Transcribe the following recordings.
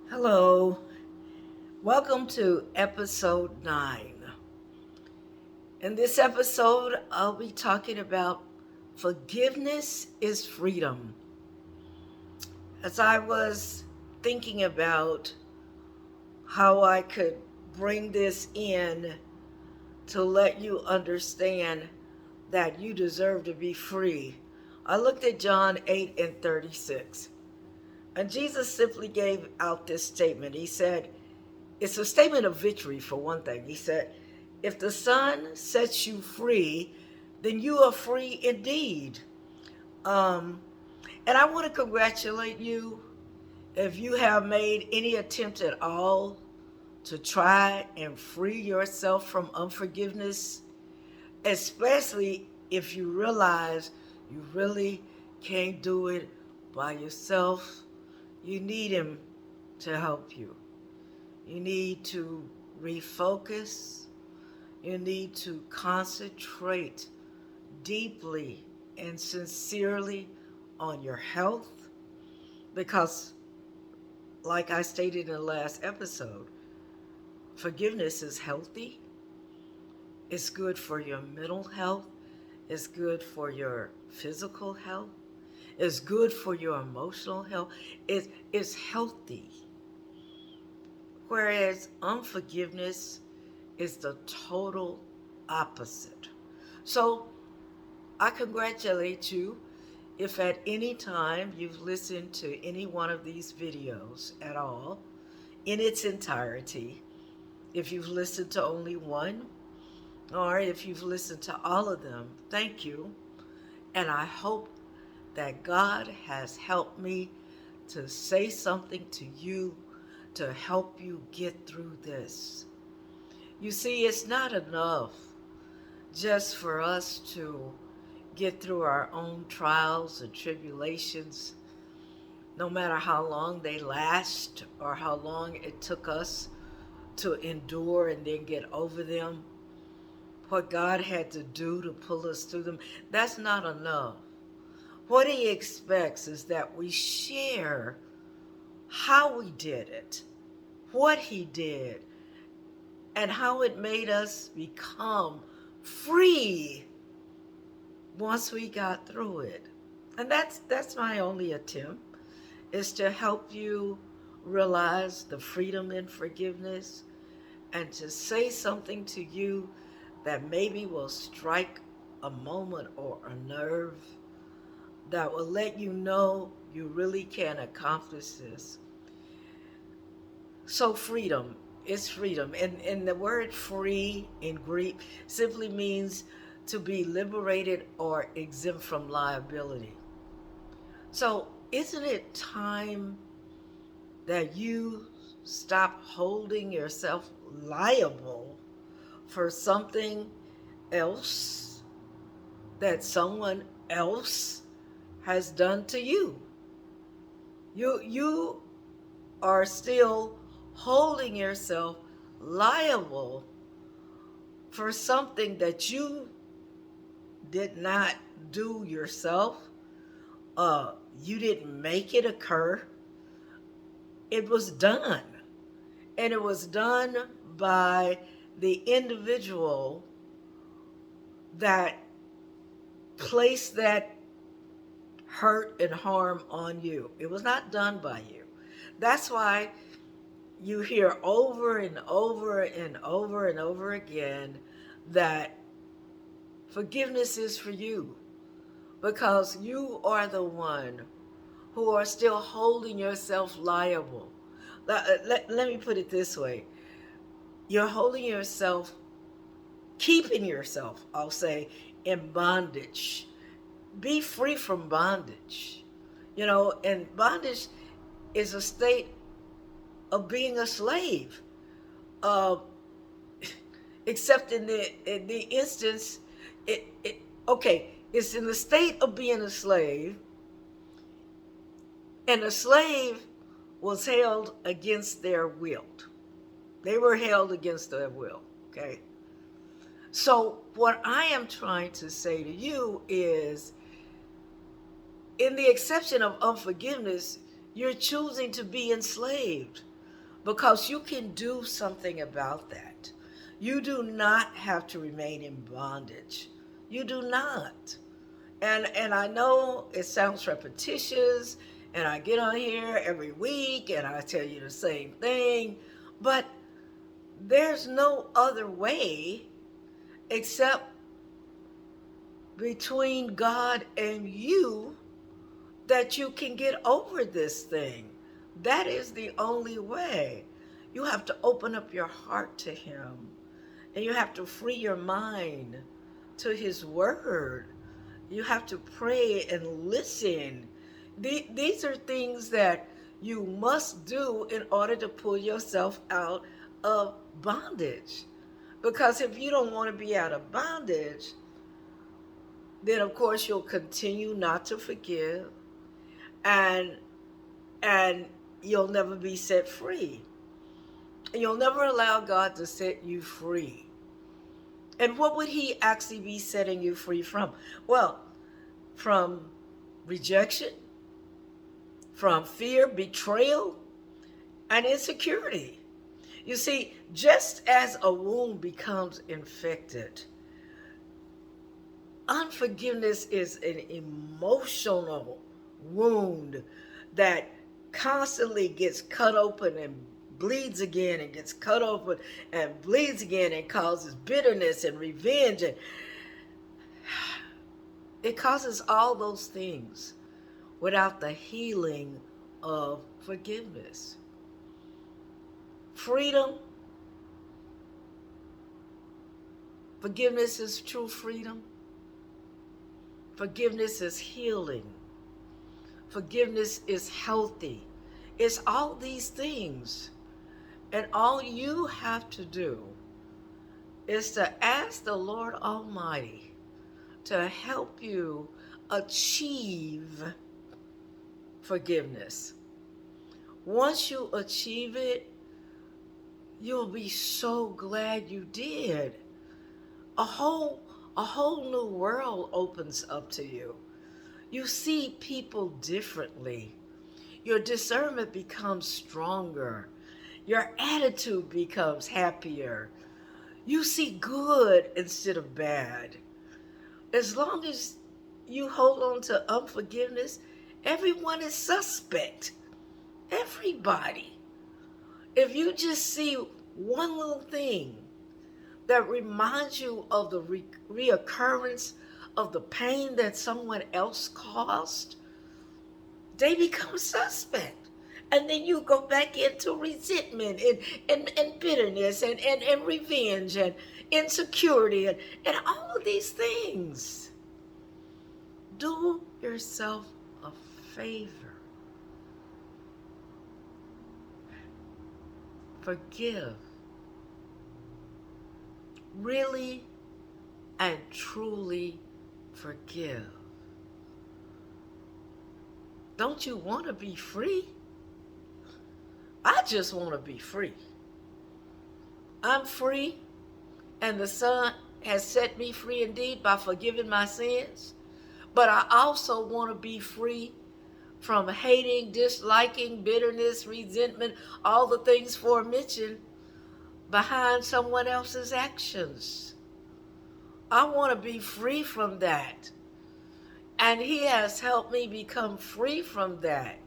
Hello, welcome to episode 9. In this episode, I'll be talking about forgiveness is freedom. As I was thinking about how I could bring this in to let you understand that you deserve to be free, I looked at John 8 and 36. And Jesus simply gave out this statement. He said, it's a statement of victory for one thing. He said, if the Son sets you free, then you are free indeed. Um, and I want to congratulate you if you have made any attempt at all to try and free yourself from unforgiveness, especially if you realize you really can't do it by yourself. You need Him to help you. You need to refocus. You need to concentrate deeply and sincerely on your health because, like I stated in the last episode, forgiveness is healthy. It's good for your mental health. It's good for your physical health. It's good for your emotional health. It's healthy. Whereas unforgiveness is the total opposite. So I congratulate you if at any time you've listened to any one of these videos at all in its entirety, if you've listened to only one, or if you've listened to all of them, thank you. And I hope that God has helped me to say something to you to help you get through this. You see, it's not enough just for us to get through our own trials and tribulations, no matter how long they last or how long it took us to endure and then get over them. What God had to do to pull us through them, that's not enough. What He expects is that we share how we did it, what He did, and how it made us become free once we got through it. And that's my only attempt, is to help you realize the freedom in forgiveness and to say something to you that maybe will strike a moment or a nerve that will let you know you really can accomplish this. So freedom is freedom. And the word free in Greek simply means to be liberated or exempt from liability. So isn't it time that you stop holding yourself liable for something else that someone else has done to you? You are still holding yourself liable for something that you did not do yourself. You didn't make it occur. It was done. And it was done by the individual that placed that hurt and harm on you. It was not done by you. That's why you hear over and over and over and over again that forgiveness is for you because you are the one who are still holding yourself liable. Let me put it this way. You're holding yourself, keeping yourself, I'll say, in bondage. Be free from bondage. And bondage is a state of being a slave. Uh, except in the instance, okay, it's in the state of being a slave, and a slave was held against their will. They were held against their will, okay? So what I am trying to say to you is, in the exception of unforgiveness, you're choosing to be enslaved. because you can do something about that. You do not have to remain in bondage. You do not. And I know it sounds repetitious, and I get on here every week and I tell you the same thing, but there's no other way except between God and you that you can get over this thing. That is the only way. You have to open up your heart to Him, and you have to free your mind to His Word. You have to pray and listen. These are things that you must do in order to pull yourself out of bondage. Because if you don't want to be out of bondage, then of course you'll continue not to forgive, and and you'll never be set free. You'll never allow God to set you free. And what would He actually be setting you free from? Well, from rejection, from fear, betrayal, and insecurity. You see, just as a wound becomes infected, unforgiveness is an emotional wound that constantly gets cut open and bleeds again and gets cut open and bleeds again and causes bitterness and revenge, and it causes all those things without the healing of forgiveness. Freedom, forgiveness is true freedom. Forgiveness is healing. Forgiveness is healthy. It's all these things. And all you have to do is to ask the Lord Almighty to help you achieve forgiveness. Once you achieve it, you'll be so glad you did. A whole new world opens up to you. You see people differently. Your discernment becomes stronger. Your attitude becomes happier. You see good instead of bad. As long as you hold on to unforgiveness, everyone is suspect. Everybody. If you just see one little thing that reminds you of the reoccurrence of the pain that someone else caused, they become suspect. And then you go back into resentment and bitterness and revenge and insecurity and all of these things. Do yourself a favor. Forgive. Really and truly forgive. Don't you want to be free? I just want to be free. I'm free, and the Son has set me free indeed by forgiving my sins. But I also want to be free from hating, disliking, bitterness, resentment, all the things aforementioned behind someone else's actions. I want to be free from that. And He has helped me become free from that.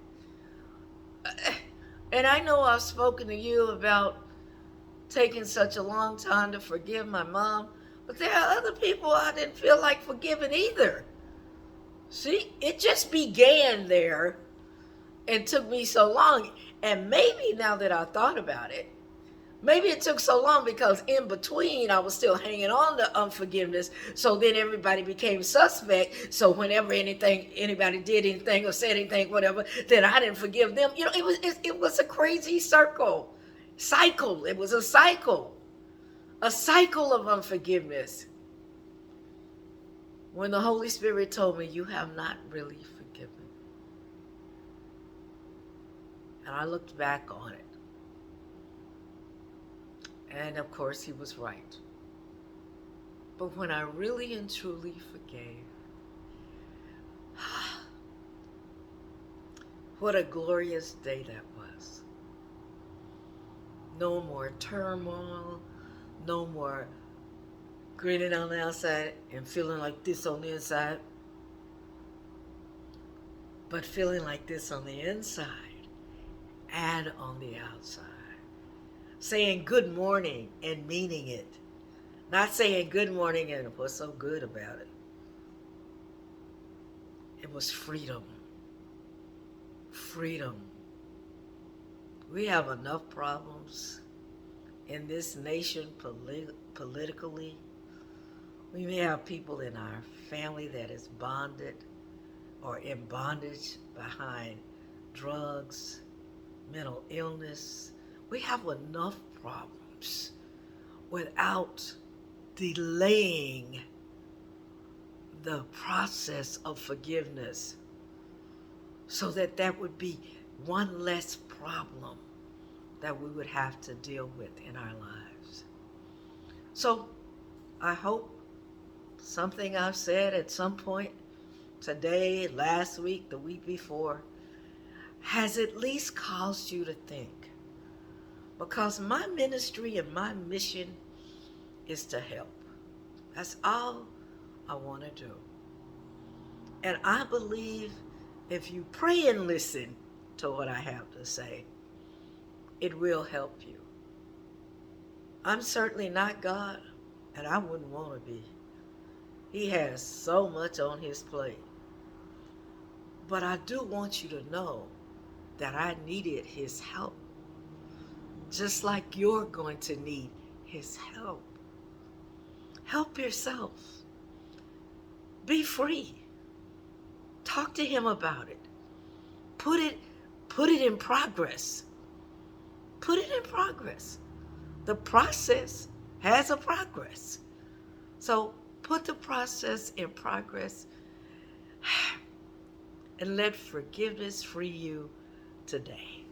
And I know I've spoken to you about taking such a long time to forgive my mom, but there are other people I didn't feel like forgiving either. See, it just began there and took me so long. And maybe now that I thought about it, maybe it took so long because in between I was still hanging on to unforgiveness. So then everybody became suspect. So whenever anybody did anything or said anything, whatever, then I didn't forgive them. You know, it was a crazy cycle. It was a cycle of unforgiveness. When the Holy Spirit told me, you have not really forgiven. And I looked back on it. And of course, He was right. But when I really and truly forgave, what a glorious day that was. No more turmoil. No more grinning on the outside and feeling like this on the inside, but feeling like this on the inside and on the outside. Saying good morning and meaning it. Not saying good morning and what's so good about it. It was freedom. Freedom. We have enough problems in this nation politically. We may have people in our family that is bonded or in bondage behind drugs, mental illness. We have enough problems without delaying the process of forgiveness, so that that would be one less problem that we would have to deal with in our lives. So I hope something I've said at some point today, last week, the week before, has at least caused you to think. Because my ministry and my mission is to help. That's all I want to do. And I believe if you pray and listen to what I have to say, it will help you. I'm certainly not God, and I wouldn't want to be. He has so much on his plate. But I do want you to know that I needed his help, just like you're going to need his help. Help yourself. Be free. Talk to him about it. Put it in progress. Put it in progress. The process has a progress. So put the process in progress and let forgiveness free you today.